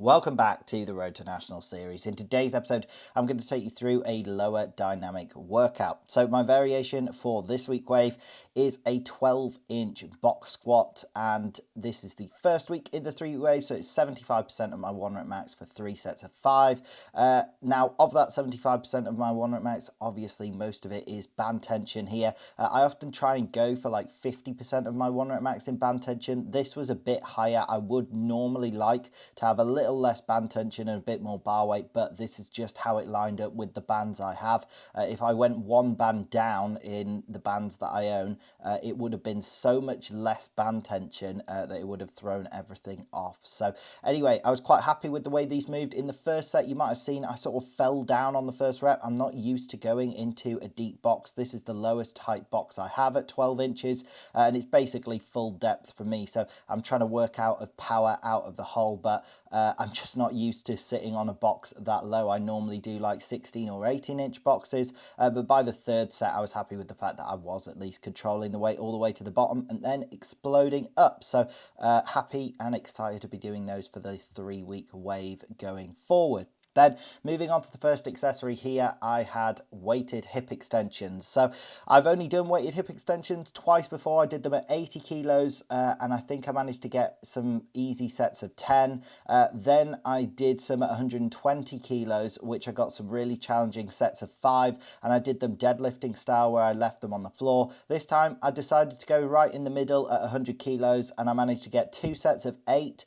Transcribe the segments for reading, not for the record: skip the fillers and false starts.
Welcome back to the Road to National series. In today's episode, I'm going to take you through a lower dynamic workout. So my variation for this week wave is a 12-inch box squat, and this is the first week in the 3-week wave, so it's 75% of my 1 rep max for 3 sets of 5. Now, of that 75% of my 1 rep max, obviously most of it is band tension here. I often try and go for like 50% of my 1 rep max in band tension. This was a bit higher. I would normally like to have a little less band tension and a bit more bar weight, but this is just how it lined up with the bands I have. If I went one band down in the bands that I own, it would have been so much less band tension that it would have thrown everything off. So anyway, I was quite happy with the way these moved. In the first set, you might have seen I sort of fell down on the first rep. I'm not used to going into a deep box. This is the lowest height box I have at 12 inches, and it's basically full depth for me. So I'm trying to work out of power out of the hole, but I'm just not used to sitting on a box that low. I normally do like 16 or 18-inch boxes, but by the third set, I was happy with the fact that I was at least controlling the weight all the way to the bottom and then exploding up. So happy and excited to be doing those for the 3-week wave going forward. Then moving on to the first accessory here, I had weighted hip extensions. So I've only done weighted hip extensions twice before. I did them at 80 kilos and I think I managed to get some easy sets of 10. Then I did some at 120 kilos, which I got some really challenging sets of 5, and I did them deadlifting style where I left them on the floor. This time I decided to go right in the middle at 100 kilos and I managed to get 2 sets of 8.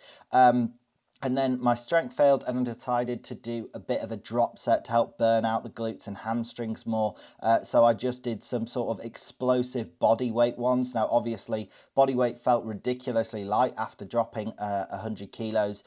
And then my strength failed and I decided to do a bit of a drop set to help burn out the glutes and hamstrings more. So I just did some sort of explosive body weight ones. Now, obviously, body weight felt ridiculously light after dropping 100 kilos.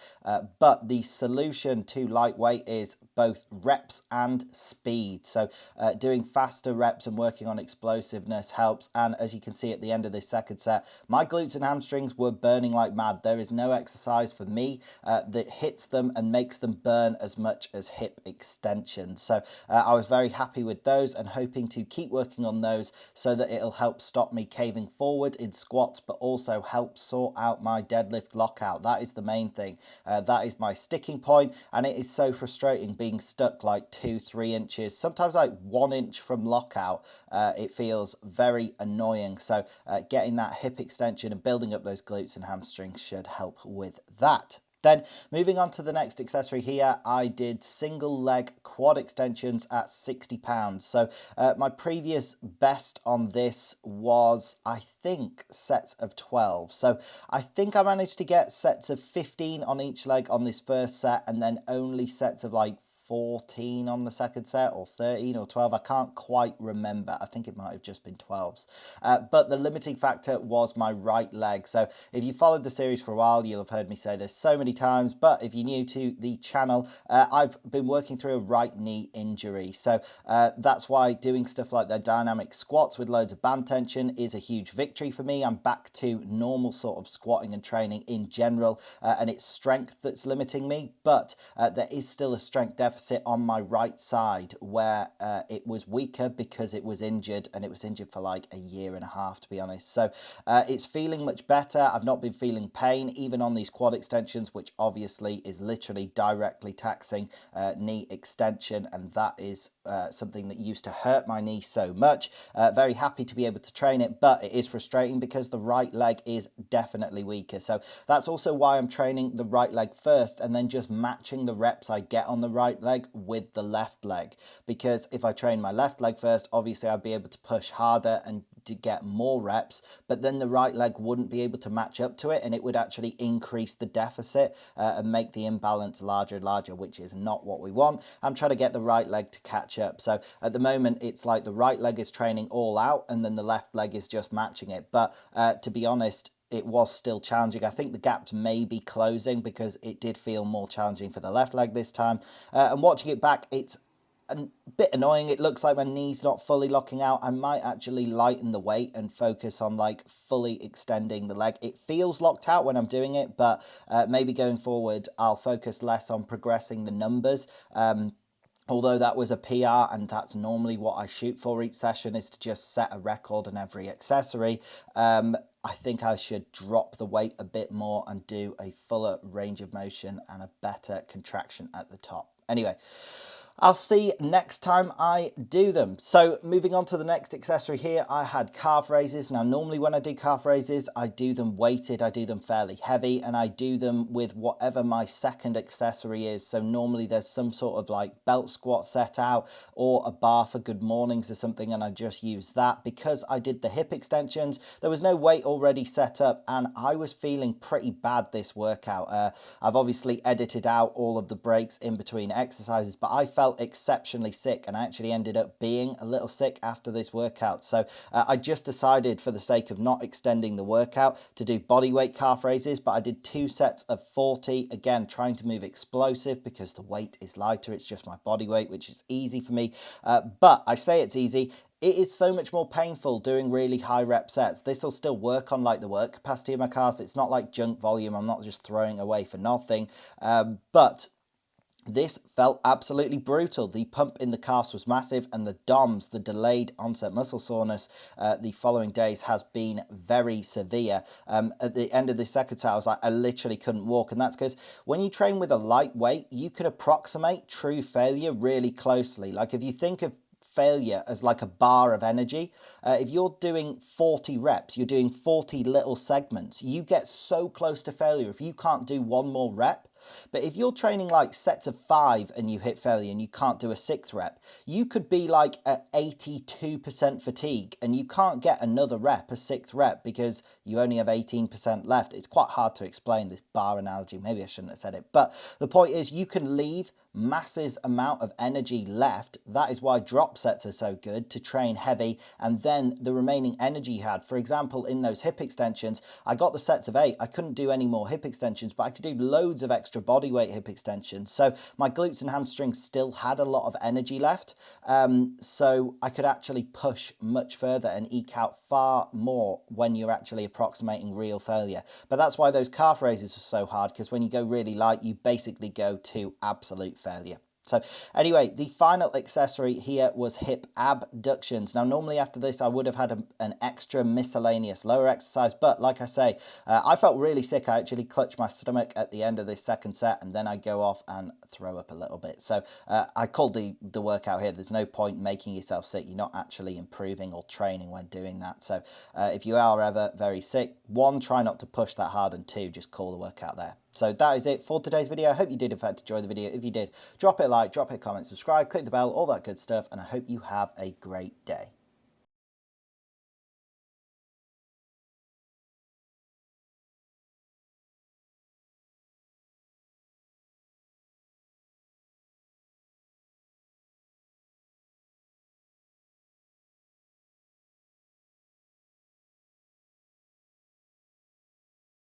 But the solution to lightweight is both reps and speed. So doing faster reps and working on explosiveness helps. And as you can see at the end of this second set, my glutes and hamstrings were burning like mad. There is no exercise for me that hits them and makes them burn as much as hip extensions. So I was very happy with those and hoping to keep working on those so that it'll help stop me caving forward in squats, but also help sort out my deadlift lockout. That is the main thing. That is my sticking point, and it is so frustrating being stuck like 2-3 inches, sometimes like 1 inch from lockout. It feels very annoying. So getting that hip extension and building up those glutes and hamstrings should help with that. Then moving on to the next accessory here, I did single leg quad extensions at 60 pounds. So my previous best on this was, I think, sets of 12. So I think I managed to get sets of 15 on each leg on this first set, and then only sets of like 14 on the second set, or 13 or 12. I can't quite remember. I think it might have just been 12s. But the limiting factor was my right leg. So if you followed the series for a while, you'll have heard me say this so many times, but if you're new to the channel, I've been working through a right knee injury. So that's why doing stuff like the dynamic squats with loads of band tension is a huge victory for me. I'm back to normal sort of squatting and training in general, and it's strength that's limiting me, but there is still a strength deficit on my right side where it was weaker because it was injured, and it was injured for like a year and a half, to be honest. So it's feeling much better. I've not been feeling pain even on these quad extensions, which obviously is literally directly taxing knee extension, and that is something that used to hurt my knee so much. Very happy to be able to train it, but it is frustrating because the right leg is definitely weaker. So that's also why I'm training the right leg first and then just matching the reps I get on the right leg with the left leg, because if I train my left leg first, obviously I'd be able to push harder and to get more reps, but then the right leg wouldn't be able to match up to it, and it would actually increase the deficit and make the imbalance larger and larger, which is not what we want. I'm trying to get the right leg to catch up. So at the moment it's like the right leg is training all out and then the left leg is just matching it. But to be honest, it was still challenging. I think the gaps may be closing because it did feel more challenging for the left leg this time. And watching it back, it's a bit annoying. It looks like my knee's not fully locking out. I might actually lighten the weight and focus on like fully extending the leg. It feels locked out when I'm doing it, but maybe going forward I'll focus less on progressing the numbers Although that was a PR, and that's normally what I shoot for each session, is to just set a record on every accessory. I think I should drop the weight a bit more and do a fuller range of motion and a better contraction at the top. Anyway, I'll see next time I do them. So moving on to the next accessory here, I had calf raises. Now normally when I do calf raises, I do them weighted, I do them fairly heavy, and I do them with whatever my second accessory is. So normally there's some sort of like belt squat set out or a bar for good mornings or something, and I just use that. Because I did the hip extensions, there was no weight already set up, and I was feeling pretty bad this workout. I've obviously edited out all of the breaks in between exercises, but I felt exceptionally sick, and I actually ended up being a little sick after this workout. So I just decided, for the sake of not extending the workout, to do bodyweight calf raises, but I did 2 sets of 40, again trying to move explosive because the weight is lighter. It's just my body weight, which is easy for me, but I say it's easy. It is so much more painful doing really high rep sets. This will still work on like the work capacity of my calves. It's not like junk volume. I'm not just throwing away for nothing, but this felt absolutely brutal. The pump in the calves was massive, and the DOMS, the delayed onset muscle soreness, the following days has been very severe. At the end of the second set, I was like, I literally couldn't walk, and that's because when you train with a light weight, you can approximate true failure really closely. Like if you think of failure as like a bar of energy, if you're doing 40 reps, you're doing 40 little segments, you get so close to failure if you can't do one more rep. But if you're training like sets of 5 and you hit failure and you can't do a 6th rep, you could be like at 82% fatigue and you can't get another rep, a 6th rep, because you only have 18% left. It's quite hard to explain this bar analogy. Maybe I shouldn't have said it. But the point is, you can leave massive amount of energy left. That is why drop sets are so good, to train heavy, and then the remaining energy you had. For example, in those hip extensions, I got the sets of 8. I couldn't do any more hip extensions, but I could do loads of extra body weight hip extensions. So my glutes and hamstrings still had a lot of energy left. So I could actually push much further and eke out far more when you're actually approximating real failure. But that's why those calf raises were so hard, because when you go really light, you basically go to absolute failure. So anyway, the final accessory here was hip abductions. Now, normally after this, I would have had an extra miscellaneous lower exercise, but like I say, I felt really sick. I actually clutched my stomach at the end of this second set, and then I go off and throw up a little bit. So I called the workout here. There's no point making yourself sick. You're not actually improving or training when doing that. So if you are ever very sick, 1, try not to push that hard, and 2, just call the workout there. So that is it for today's video. I hope you did in fact enjoy the video. If you did, drop it a like, drop it a comment, subscribe, click the bell, all that good stuff, and I hope you have a great day.